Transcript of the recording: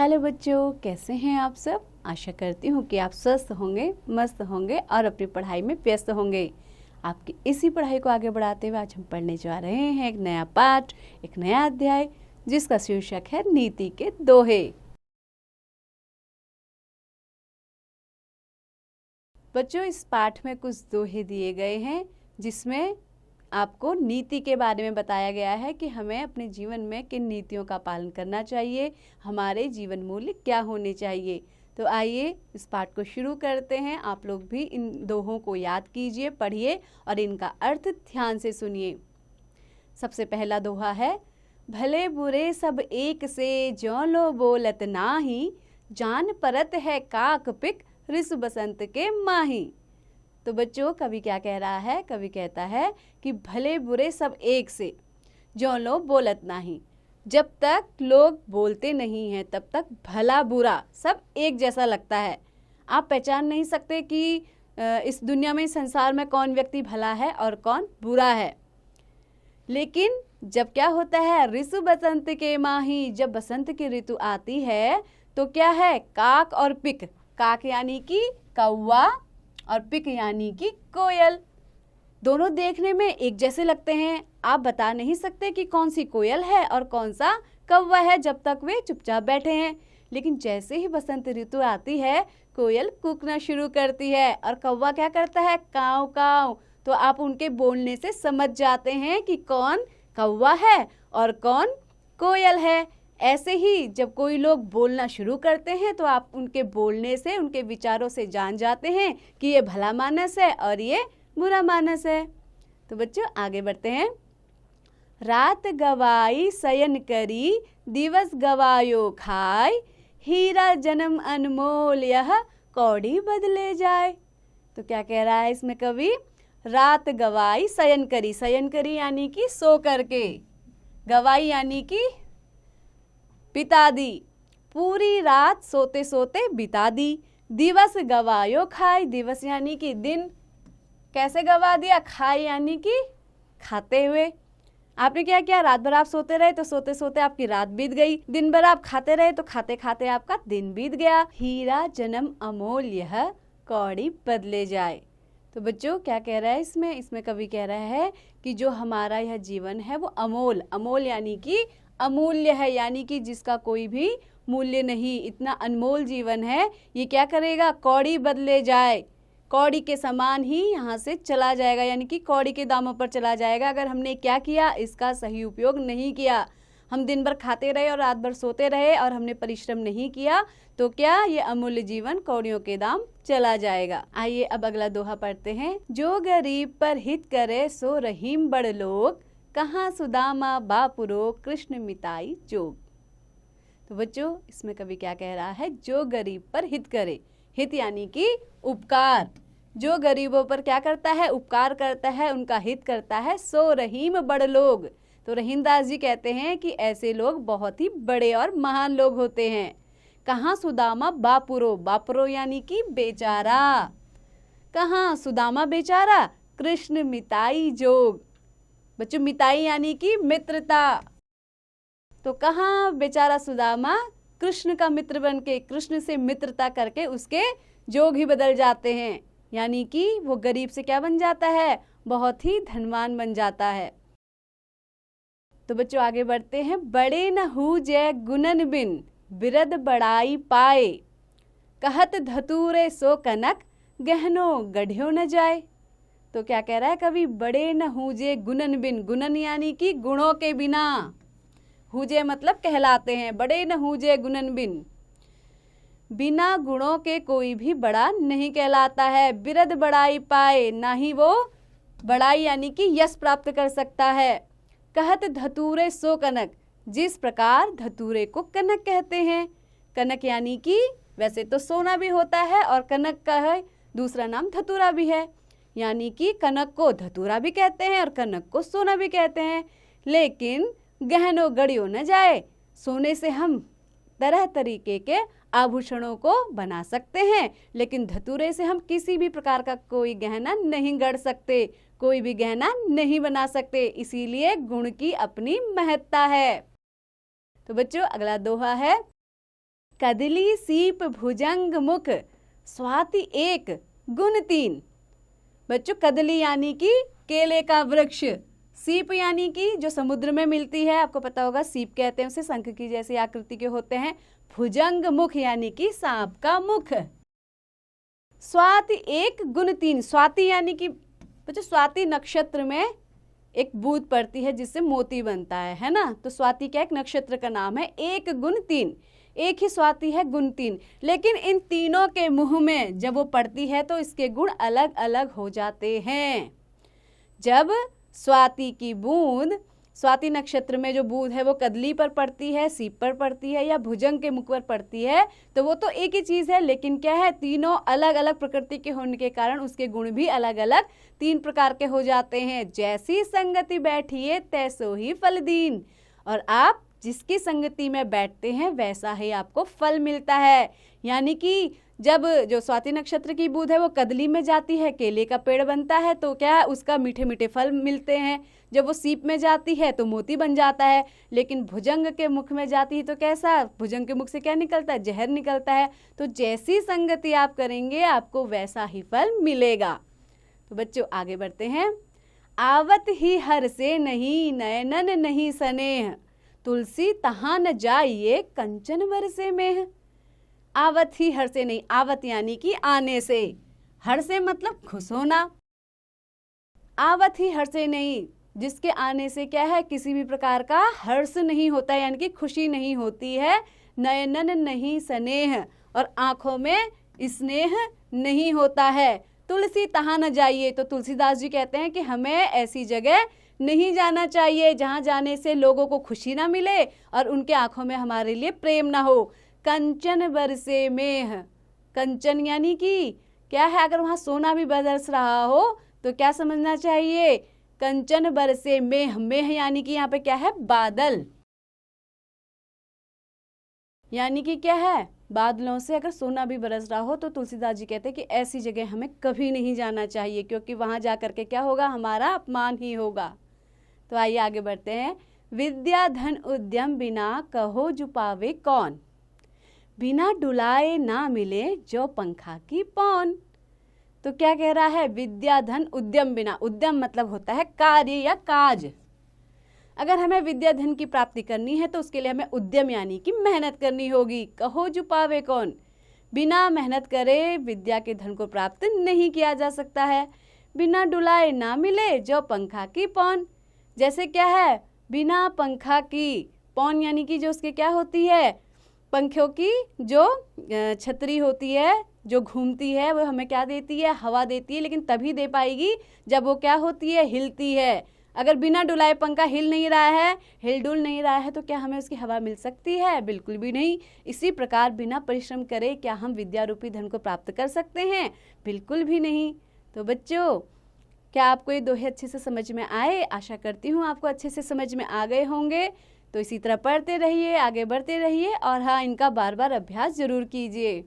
Hello बच्चों, कैसे हैं आप सब। आशा करती हूँ कि आप स्वस्थ होंगे, मस्त होंगे और अपनी पढ़ाई में व्यस्त होंगे। आपकी इसी पढ़ाई को आगे बढ़ाते हुए आज हम पढ़ने जा रहे हैं एक नया पाठ, एक नया अध्याय, जिसका शीर्षक है नीति के दोहे। बच्चों, इस पाठ में कुछ दोहे दिए गए हैं जिसमें आपको नीति के बारे में बताया गया है कि हमें अपने जीवन में किन नीतियों का पालन करना चाहिए, हमारे जीवन मूल्य क्या होने चाहिए। तो आइए इस पाठ को शुरू करते हैं। आप लोग भी इन दोहों को याद कीजिए, पढ़िए और इनका अर्थ ध्यान से सुनिए। सबसे पहला दोहा है, भले बुरे सब एक से ज्यों लो बोलत नाही, जान परत है काक पिक ऋषि बसंत के माही। तो बच्चों, कवि क्या कह रहा है? कवि कहता है कि भले बुरे सब एक से ज्यों लो बोलत नाही। जब तक लोग बोलते नहीं हैं तब तक भला बुरा सब एक जैसा लगता है। आप पहचान नहीं सकते कि इस दुनिया में, संसार में कौन व्यक्ति भला है और कौन बुरा है। लेकिन जब क्या होता है, ऋतु बसंत के माही, जब बसंत की ऋतु आती है तो क्या है, काक और पिक, काक यानी कि कौवा और पिक यानी कि कोयल, दोनों देखने में एक जैसे लगते हैं। आप बता नहीं सकते कि कौन सी कोयल है और कौन सा कौवा है जब तक वे चुपचाप बैठे हैं। लेकिन जैसे ही बसंत ऋतु आती है, कोयल कूकना शुरू करती है और कौवा क्या करता है, काव काव। तो आप उनके बोलने से समझ जाते हैं कि कौन कौवा है और कौन कोयल है। ऐसे ही जब कोई लोग बोलना शुरू करते हैं तो आप उनके बोलने से, उनके विचारों से जान जाते हैं कि ये भला मानस है और ये बुरा मानस है। तो बच्चों आगे बढ़ते हैं। रात गवाई शयन करी, दिवस गवायो खाए, हीरा जन्म अनमोल यह कौड़ी बदले जाए। तो क्या कह रहा है इसमें कवि? रात गवाई शयन करी, शयन करी यानी कि सो करके, गवाई यानी कि बिता दी, पूरी रात सोते सोते बिता दी। दिवस गवायो खाए, दिवस यानी कि दिन, कैसे गवा दिया, खाए यानी कि खाते हुए। आपने क्या किया, रात भर आप सोते रहे तो सोते सोते आपकी रात बीत गई, दिन भर आप खाते रहे तो खाते खाते आपका दिन बीत गया। हीरा जन्म अमोल यह कौड़ी बदले जाए। तो बच्चों क्या कह रहा है इसमें कवि कह रहा है कि जो हमारा यह जीवन है वो अमोल, अमोल यानी कि अमूल्य है, यानी कि जिसका कोई भी मूल्य नहीं, इतना अनमोल जीवन है, ये क्या करेगा, कौड़ी बदले जाए, कौड़ी के समान ही यहाँ से चला जाएगा, यानी कि कौड़ी के दामों पर चला जाएगा। अगर हमने क्या किया, इसका सही उपयोग नहीं किया, हम दिन भर खाते रहे और रात भर सोते रहे और हमने परिश्रम नहीं किया, तो क्या ये अमूल्य जीवन कौड़ियों के दाम चला जाएगा। आइए अब अगला दोहा पढ़ते हैं। जो गरीब पर हित करे सो रहीम बड़ लोग, कहाँ सुदामा बापुरो कृष्ण मिताई जोग। तो बच्चों इसमें कवि क्या कह रहा है, जो गरीब पर हित करे, हित यानी कि उपकार, जो गरीबों पर क्या करता है, उपकार करता है, उनका हित करता है, सो रहीम बड़ लोग। तो रहीमदास जी कहते हैं कि ऐसे लोग बहुत ही बड़े और महान लोग होते हैं। कहाँ सुदामा बापुरो, बापुरो यानी कि बेचारा, कहाँ सुदामा बेचारा, कृष्ण मिताई जोग। बच्चों मिताई यानी कि मित्रता, तो कहाँ बेचारा सुदामा कृष्ण का मित्र बन के, कृष्ण से मित्रता करके उसके जोग ही बदल जाते हैं, यानी कि वो गरीब से क्या बन जाता है, बहुत ही धनवान बन जाता है। तो बच्चों आगे बढ़ते हैं। बड़े न हूजे गुणन बिन, बिरद बड़ाई पाए, कहत धतूरे सो कनक, गहनो गढ़्यो न जाए। तो क्या कह रहा है कवि, बड़े न हूजे गुणन बिन, गुणन यानी कि गुणों के बिना, हूजे मतलब कहलाते हैं, बड़े न हूजे गुणन बिन, बिना गुणों के कोई भी बड़ा नहीं कहलाता है। बिरद बड़ाई पाए, ना ही वो बड़ाई यानी कि यश प्राप्त कर सकता है। कहत धतूरे सो कनक, जिस प्रकार धतूरे को कनक कहते हैं। कनक यानी कि वैसे तो सोना भी होता है और कनक का है दूसरा नाम धतूरा भी है, यानी कि कनक को धतूरा भी कहते हैं और कनक को सोना भी कहते हैं। लेकिन गहनो गढ़ियो न जाए, सोने से हम तरह तरीके के आभूषणों को बना सकते हैं, लेकिन धतूरे से हम किसी भी प्रकार का कोई गहना नहीं गढ़ सकते, कोई भी गहना नहीं बना सकते। इसीलिए गुण की अपनी महत्ता है। तो बच्चों अगला दोहा है, कदली सीप भुजंग मुख, स्वाति एक गुण तीन। बच्चों कदली यानी कि केले का वृक्ष, सीप यानी कि जो समुद्र में मिलती है, आपको पता होगा सीप कहते हैं उसे, शंख की जैसी आकृति के होते हैं। भुजंग मुख यानी कि सांप का मुख। स्वाति एक गुण तीन, स्वाति यानी कि बच्चों स्वाति नक्षत्र में एक बूंद पड़ती है जिससे मोती बनता है ना। तो स्वाति क्या एक नक्षत्र का नाम है। एक गुण तीन, एक ही स्वाति है, गुण तीन। लेकिन इन तीनों के मुंह में जब वो पड़ती है तो इसके गुण अलग अलग हो जाते हैं। जब स्वाति की बूंद, स्वाति नक्षत्र में जो बूंद है वो कदली पर पड़ती है, सीप पर पड़ती है या भुजंग के मुख पर पड़ती है, तो वो तो एक ही चीज़ है, लेकिन क्या है तीनों अलग अलग प्रकृति के होने के कारण उसके गुण भी अलग अलग तीन प्रकार के हो जाते हैं। जैसी संगति बैठिए तैसो ही फल दीन, और आप जिसकी संगति में बैठते हैं वैसा ही आपको फल मिलता है। यानी कि जब जो स्वाति नक्षत्र की बूंद है वो कदली में जाती है, केले का पेड़ बनता है, तो क्या है उसका मीठे मीठे फल मिलते हैं। जब वो सीप में जाती है तो मोती बन जाता है, लेकिन भुजंग के मुख में जाती है तो कैसा, भुजंग के मुख से क्या निकलता है, जहर निकलता है। तो जैसी संगति आप करेंगे आपको वैसा ही फल मिलेगा। तो बच्चों आगे बढ़ते हैं। आवत ही हर से नहीं नयनन नहीं स्नेह, तुलसी तहाँ न जाइए कंचन बरसे में। आवत ही हर से नहीं, आवत यानी कि आने से, हर से मतलब खुश होना। आवत ही हर से नहीं, जिसके आने से क्या है किसी भी प्रकार का हर्ष नहीं होता है, यानी कि खुशी नहीं होती है। नयनन नहीं स्नेह, और आंखों में स्नेह नहीं होता है। तुलसी तहाँ न जाइए, तो तुलसीदास जी कहते हैं कि हमें ऐसी जगह नहीं जाना चाहिए जहाँ जाने से लोगों को खुशी ना मिले और उनके आंखों में हमारे लिए प्रेम ना हो। कंचन बरसे मेह, कंचन यानी कि क्या है, अगर वहाँ सोना भी बरस रहा हो तो क्या समझना चाहिए, कंचन बरसे मेह। मेह यानी कि यहाँ पे क्या है, बादल, यानी कि क्या है, बादलों से अगर सोना भी बरस रहा हो तो तुलसीदास जी कहते हैं कि ऐसी जगह हमें कभी नहीं जाना चाहिए, क्योंकि वहां जा करके क्या होगा, हमारा अपमान ही होगा। तो आइए आगे बढ़ते हैं। विद्या धन उद्यम बिना कहो जुपावे कौन, बिना डुलाए ना मिले जो पंखा की पौन। तो क्या कह रहा है, विद्या धन उद्यम बिना, उद्यम मतलब होता है कार्य या काज। अगर हमें विद्या धन की प्राप्ति करनी है तो उसके लिए हमें उद्यम यानी कि मेहनत करनी होगी। कहो जुपावे कौन, बिना मेहनत करे विद्या के धन को प्राप्त नहीं किया जा सकता है। बिना डुलाए ना मिले जो पंखा की पौन, जैसे क्या है, बिना पंखा की, पौन यानी कि जो उसके क्या होती है, पंखों की जो छतरी होती है जो घूमती है, वो हमें क्या देती है, हवा देती है, लेकिन तभी दे पाएगी जब वो क्या होती है, हिलती है। अगर बिना डुलाए पंखा हिल नहीं रहा है, हिल डुल नहीं रहा है, तो क्या हमें उसकी हवा मिल सकती है, बिल्कुल भी नहीं। इसी प्रकार बिना परिश्रम करे क्या हम विद्या रूपी धन को प्राप्त कर सकते हैं, बिल्कुल भी नहीं। तो बच्चों क्या आपको ये दोहे अच्छे से समझ में आए, आशा करती हूँ आपको अच्छे से समझ में आ गए होंगे। तो इसी तरह पढ़ते रहिए, आगे बढ़ते रहिए, और हाँ इनका बार बार अभ्यास जरूर कीजिए।